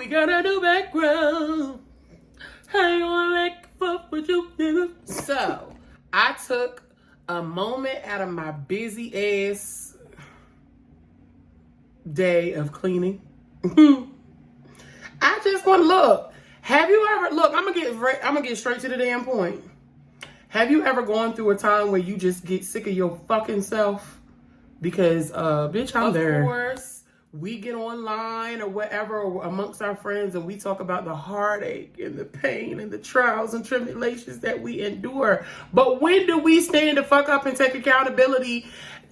we got a new background. How you wanna make fuck with you, nigga? So, I took a moment out of my busy ass day of cleaning. I just want to look. Have you ever look? I'm gonna get straight to the damn point. Have you ever gone through a time where you just get sick of your fucking self? Because, bitch, I'm there. Of course, we get online or whatever or amongst our friends and we talk about the heartache and the pain and the trials and tribulations that we endure. But when do we stand the fuck up and take accountability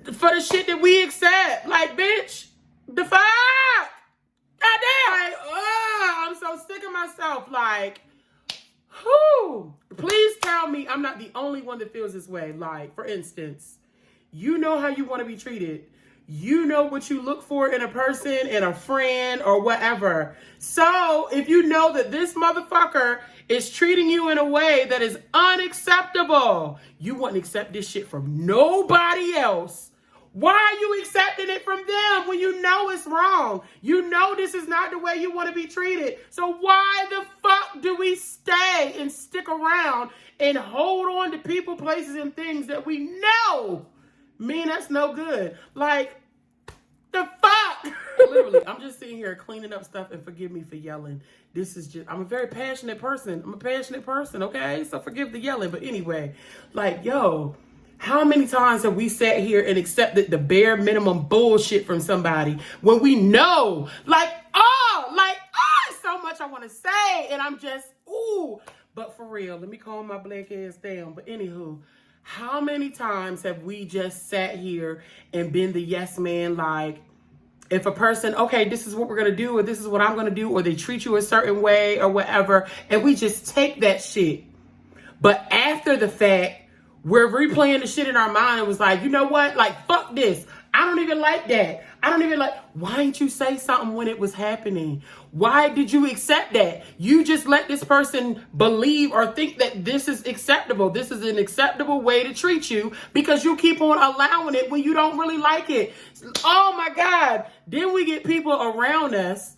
for the shit that we accept? Like, bitch, the fuck? Goddamn! Like, I'm so sick of myself. Like, whew. Please tell me I'm not the only one that feels this way. Like, for instance, you know how you want to be treated. You know what you look for in a person, in a friend, or whatever. So, if you know that this motherfucker is treating you in a way that is unacceptable, you wouldn't accept this shit from nobody else. Why are you accepting it from them when you know it's wrong? You know this is not the way you want to be treated. So why the fuck do we stay and stick around and hold on to people, places, and things that we know mean us no good? Like, the fuck? Literally, I'm just sitting here cleaning up stuff, and forgive me for yelling. I'm a very passionate person. I'm a passionate person, okay? So forgive the yelling. But anyway, like, yo, how many times have we sat here and accepted the bare minimum bullshit from somebody when we know, so much I want to say, and I'm just, ooh. But for real, let me calm my black ass down. But anywho, how many times have we just sat here and been the yes man? Like, if a person, okay, this is what we're going to do, or this is what I'm going to do, or they treat you a certain way or whatever, and we just take that shit. But after the fact, we're replaying the shit in our mind and was like, you know what? Like, fuck this. I don't even like that. Why didn't you say something when it was happening? Why did you accept that? You just let this person believe or think that this is acceptable. This is an acceptable way to treat you because you keep on allowing it when you don't really like it. Oh my God. Then we get people around us.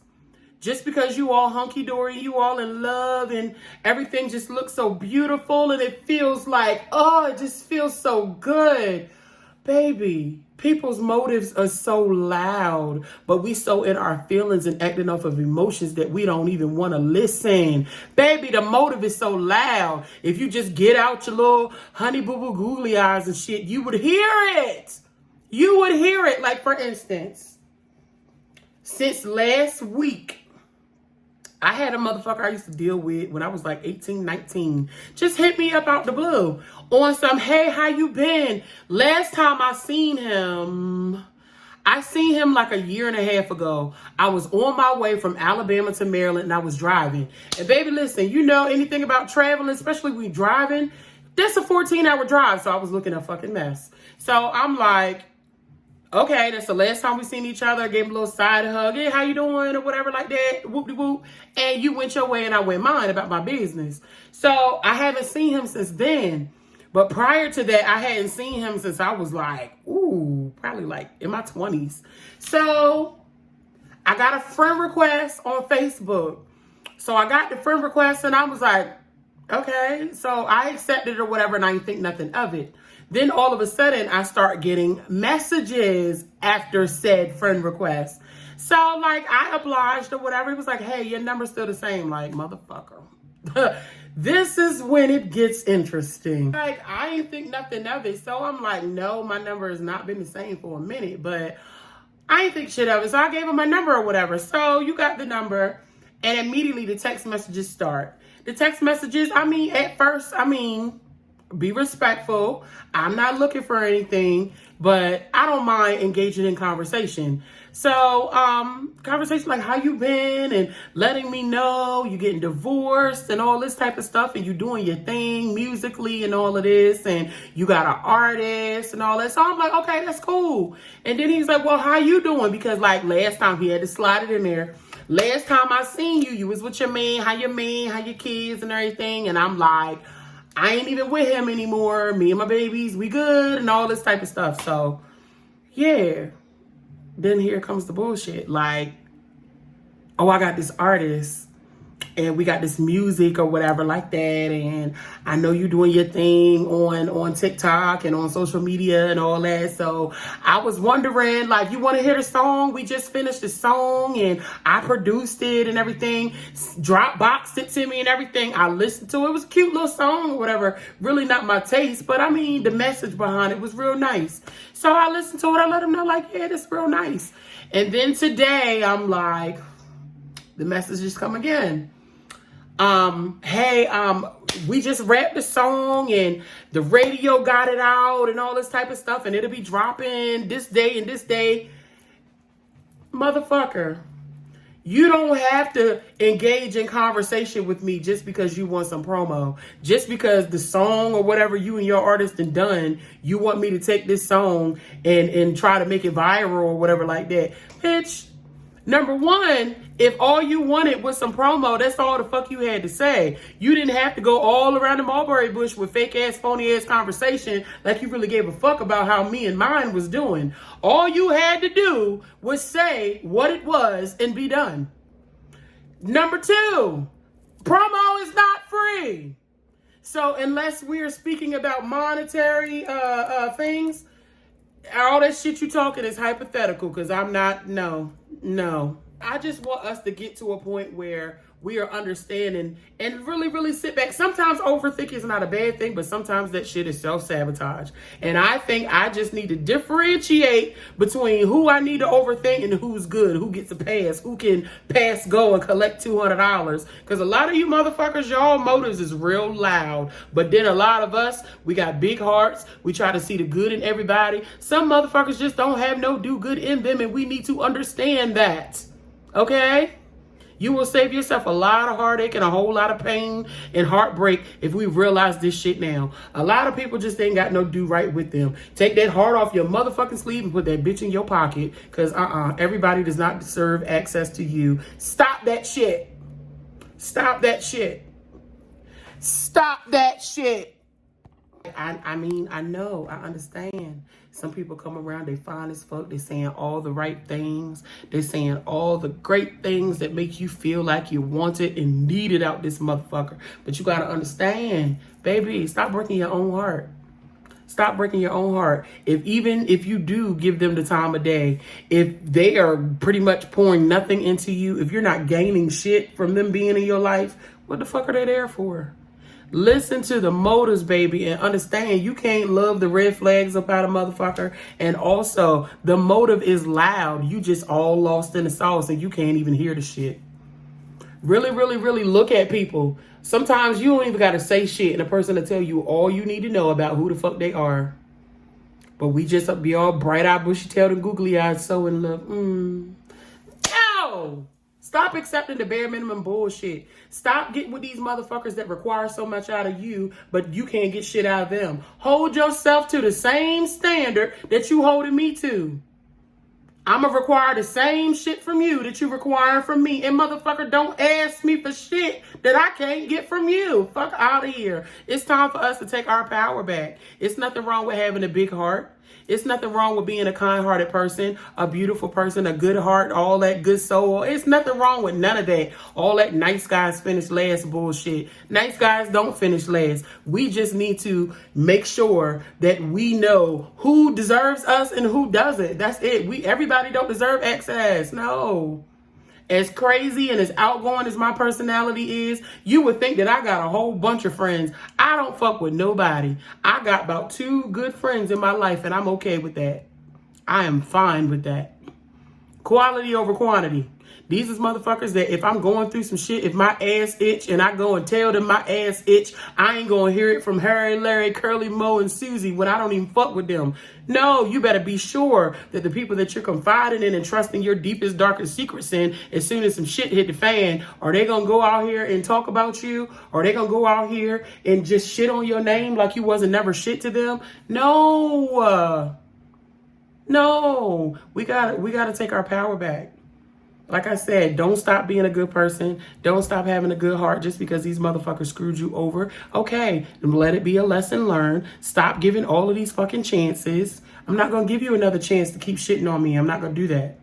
Just because you all hunky-dory, you all in love, and everything just looks so beautiful, and it feels like, it just feels so good. Baby, people's motives are so loud, but we so in our feelings and acting off of emotions that we don't even want to listen. Baby, the motive is so loud. If you just get out your little honey boo-boo googly eyes and shit, you would hear it. You would hear it. Like, for instance, since last week, I had a motherfucker I used to deal with when I was like 18, 19. Just hit me up out the blue on some, hey, how you been? Last time I seen him like a year and a half ago. I was on my way from Alabama to Maryland and I was driving. And baby, listen, you know anything about traveling, especially when driving? That's a 14-hour drive. So I was looking a fucking mess. So I'm like, okay, that's the last time we seen each other. I gave him a little side hug. Hey, how you doing? Or whatever like that. Whoop-de-whoop. And you went your way and I went mine about my business. So I haven't seen him since then. But prior to that, I hadn't seen him since I was like, probably like in my 20s. So I got a friend request on Facebook. So I got the friend request and I was like, okay. So I accepted or whatever and I didn't think nothing of it. Then all of a sudden, I start getting messages after said friend request. So, like, I obliged or whatever. He was like, hey, your number's still the same. Like, motherfucker. This is when it gets interesting. Like, I ain't think nothing of it. So, I'm like, no, my number has not been the same for a minute. But I ain't think shit of it. So, I gave him my number or whatever. So, you got the number. And immediately, the text messages start. The text messages, at first, be respectful. I'm not looking for anything, but I don't mind engaging in conversation. So, conversation like how you been and letting me know you getting divorced and all this type of stuff and you doing your thing musically and all of this and you got an artist and all that. So I'm like, okay, that's cool. And then he's like, well, how you doing? Because like last time he had to slide it in there. Last time I seen you, you was with your man, how your kids and everything. And I'm like, I ain't even with him anymore. Me and my babies, we good and all this type of stuff. So, yeah. Then here comes the bullshit. Like, oh, I got this artist and we got this music or whatever like that, and I know you doing your thing on TikTok and on social media and all that, so I was wondering, like, you want to hear the song? We just finished the song and I produced it and everything, Dropboxed it to me and everything. I listened to it. It was a cute little song or whatever, really not my taste, but I mean the message behind it was real nice. So I listened to it. I let them know, like, yeah, that's real nice. And then today I'm like, the message just come again. Hey, we just wrapped the song and the radio got it out and all this type of stuff, and it'll be dropping this day and this day. Motherfucker, you don't have to engage in conversation with me just because you want some promo. Just because the song or whatever you and your artist done, you want me to take this song and try to make it viral or whatever like that. Bitch, number one, if all you wanted was some promo, that's all the fuck you had to say. You didn't have to go all around the mulberry bush with fake ass, phony ass conversation like you really gave a fuck about how me and mine was doing. All you had to do was say what it was and be done. Number two, promo is not free. So unless we're speaking about monetary things, all that shit you talking is hypothetical, because I'm not, no. I just want us to get to a point where we are understanding and really, really sit back. Sometimes overthinking is not a bad thing, but sometimes that shit is self-sabotage. And I think I just need to differentiate between who I need to overthink and who's good, who gets a pass, who can pass go and collect $200. Because a lot of you motherfuckers, y'all motives is real loud. But then a lot of us, we got big hearts. We try to see the good in everybody. Some motherfuckers just don't have no do good in them, and we need to understand that. Okay? You will save yourself a lot of heartache and a whole lot of pain and heartbreak if we realize this shit now. A lot of people just ain't got no do right with them. Take that heart off your motherfucking sleeve and put that bitch in your pocket, because everybody does not deserve access to you. Stop that shit. Stop that shit. Stop that shit. I mean, I know, I understand. Some people come around, they fine as fuck, they saying all the right things, they saying all the great things that make you feel like you want it and need it out this motherfucker. But you gotta understand, baby, stop breaking your own heart. Stop breaking your own heart. Even if you do give them the time of day, if they are pretty much pouring nothing into you, if you're not gaining shit from them being in your life, what the fuck are they there for? Listen to the motives, baby, and understand you can't love the red flags up out of motherfucker. And also, the motive is loud. You just all lost in the sauce and you can't even hear the shit. Really, really, really look at people. Sometimes you don't even got to say shit and a person will tell you all you need to know about who the fuck they are. But we just be all bright-eyed, bushy-tailed, and googly-eyed, so in love. No! Stop accepting the bare minimum bullshit. Stop getting with these motherfuckers that require so much out of you, but you can't get shit out of them. Hold yourself to the same standard that you holding me to. I'm going to require the same shit from you that you require from me. And motherfucker, don't ask me for shit that I can't get from you. Fuck out of here. It's time for us to take our power back. It's nothing wrong with having a big heart. It's nothing wrong with being a kind-hearted person, a beautiful person, a good heart, all that good soul. It's nothing wrong with none of that. All that nice guys finish last bullshit. Nice guys don't finish last. We just need to make sure that we know who deserves us and who doesn't. That's it. Everybody don't deserve access. No. As crazy and as outgoing as my personality is, you would think that I got a whole bunch of friends. I don't fuck with nobody. I got about 2 good friends in my life, and I'm okay with that. I am fine with that. Quality over quantity. These is motherfuckers that if I'm going through some shit, if my ass itch and I go and tell them my ass itch, I ain't gonna hear it from Harry, Larry, Curly, Moe, and Susie when I don't even fuck with them. No, you better be sure that the people that you're confiding in and trusting your deepest, darkest secrets in, as soon as some shit hit the fan, are they gonna go out here and talk about you? Are they gonna go out here and just shit on your name like you wasn't never shit to them? No. No. We gotta take our power back. Like I said, don't stop being a good person. Don't stop having a good heart just because these motherfuckers screwed you over. Okay, let it be a lesson learned. Stop giving all of these fucking chances. I'm not going to give you another chance to keep shitting on me. I'm not going to do that.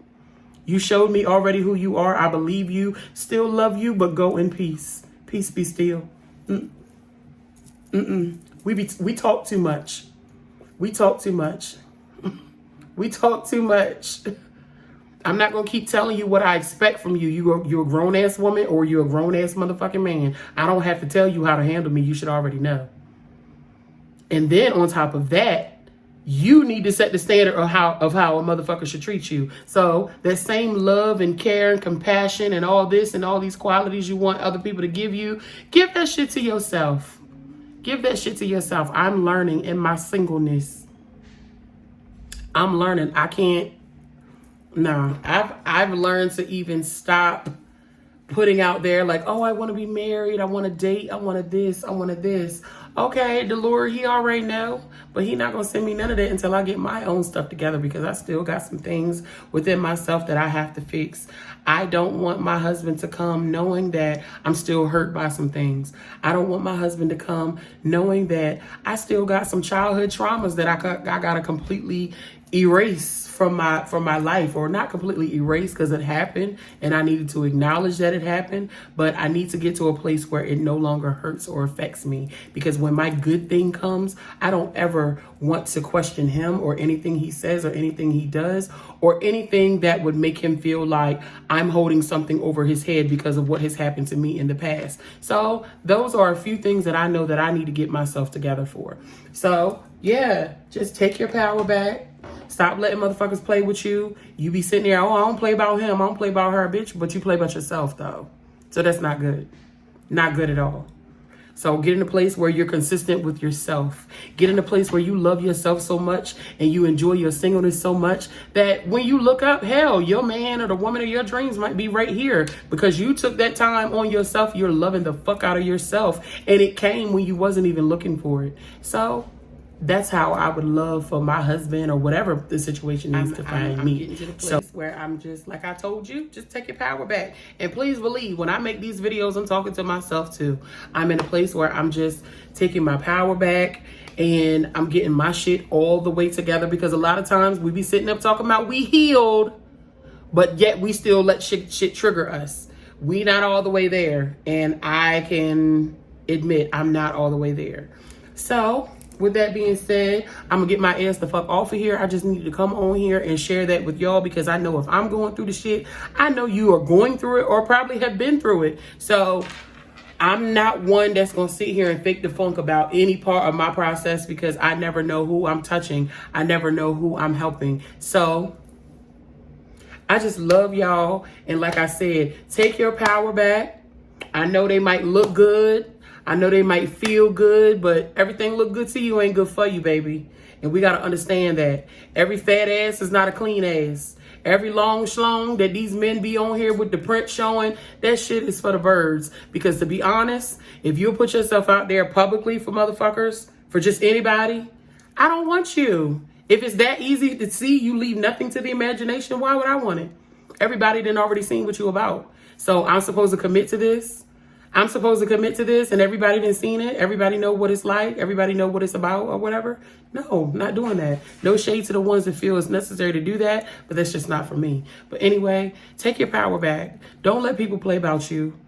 You showed me already who you are. I believe you. Still love you, but go in peace. Peace be still. We talk too much. We talk too much. We talk too much. I'm not going to keep telling you what I expect from you. You're a grown-ass woman or you're a grown-ass motherfucking man. I don't have to tell you how to handle me. You should already know. And then on top of that, you need to set the standard of how a motherfucker should treat you. So that same love and care and compassion and all this and all these qualities you want other people to give you, give that shit to yourself. Give that shit to yourself. I'm learning in my singleness. I'm learning. I've learned to even stop putting out there like, oh, I want to be married. I want to date. I want this. I want this. Okay, the Lord, he already know, but he not going to send me none of that until I get my own stuff together, because I still got some things within myself that I have to fix. I don't want my husband to come knowing that I'm still hurt by some things. I don't want my husband to come knowing that I still got some childhood traumas that I got to completely erase from my life, or not completely erase because it happened and I needed to acknowledge that it happened, but I need to get to a place where it no longer hurts or affects me, because when my good thing comes, I don't ever want to question him or anything he says or anything he does or anything that would make him feel like I'm holding something over his head because of what has happened to me in the past. So those are a few things that I know that I need to get myself together for. So yeah, just take your power back. Stop letting motherfuckers play with you. You be sitting there, oh, I don't play about him, I don't play about her, bitch, but you play about yourself, though. So that's not good. Not good at all. So get in a place where you're consistent with yourself. Get in a place where you love yourself so much and you enjoy your singleness so much that when you look up, hell, your man or the woman of your dreams might be right here, because you took that time on yourself. You're loving the fuck out of yourself, and it came when you wasn't even looking for it. So that's how I would love for my husband or whatever the situation is to find me. Getting to the place where I'm just, like I told you, just take your power back. And please believe, when I make these videos, I'm talking to myself too. I'm in a place where I'm just taking my power back and I'm getting my shit all the way together, because a lot of times we be sitting up talking about we healed, but yet we still let shit trigger us. We not all the way there. And I can admit I'm not all the way there. So with that being said, I'm gonna get my ass the fuck off of here. I just needed to come on here and share that with y'all, because I know if I'm going through the shit, I know you are going through it or probably have been through it. So I'm not one that's gonna sit here and fake the funk about any part of my process, because I never know who I'm touching. I never know who I'm helping. So I just love y'all. And like I said, take your power back. I know they might look good. I know they might feel good, but everything look good to you ain't good for you, baby. And we got to understand that. Every fat ass is not a clean ass. Every long schlong that these men be on here with the print showing, that shit is for the birds. Because to be honest, if you put yourself out there publicly for motherfuckers, for just anybody, I don't want you. If it's that easy to see, you leave nothing to the imagination, why would I want it? Everybody done already seen what you about. So I'm supposed to commit to this? I'm supposed to commit to this and everybody done seen it? Everybody know what it's like? Everybody know what it's about or whatever? No, not doing that. No shade to the ones that feel it's necessary to do that, but that's just not for me. But anyway, take your power back. Don't let people play about you.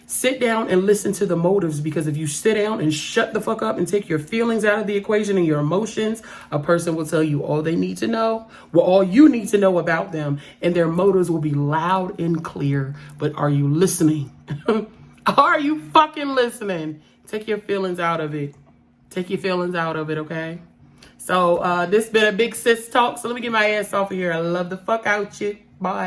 Sit down and listen to the motives, because if you sit down and shut the fuck up and take your feelings out of the equation and your emotions, a person will tell you all they need to know, well, all you need to know about them, and their motives will be loud and clear. But are you listening? Are you fucking listening? Take your feelings out of it. Take your feelings out of it, okay? So this been a big sis talk. So let me get my ass off of here. I love the fuck out you. Bye.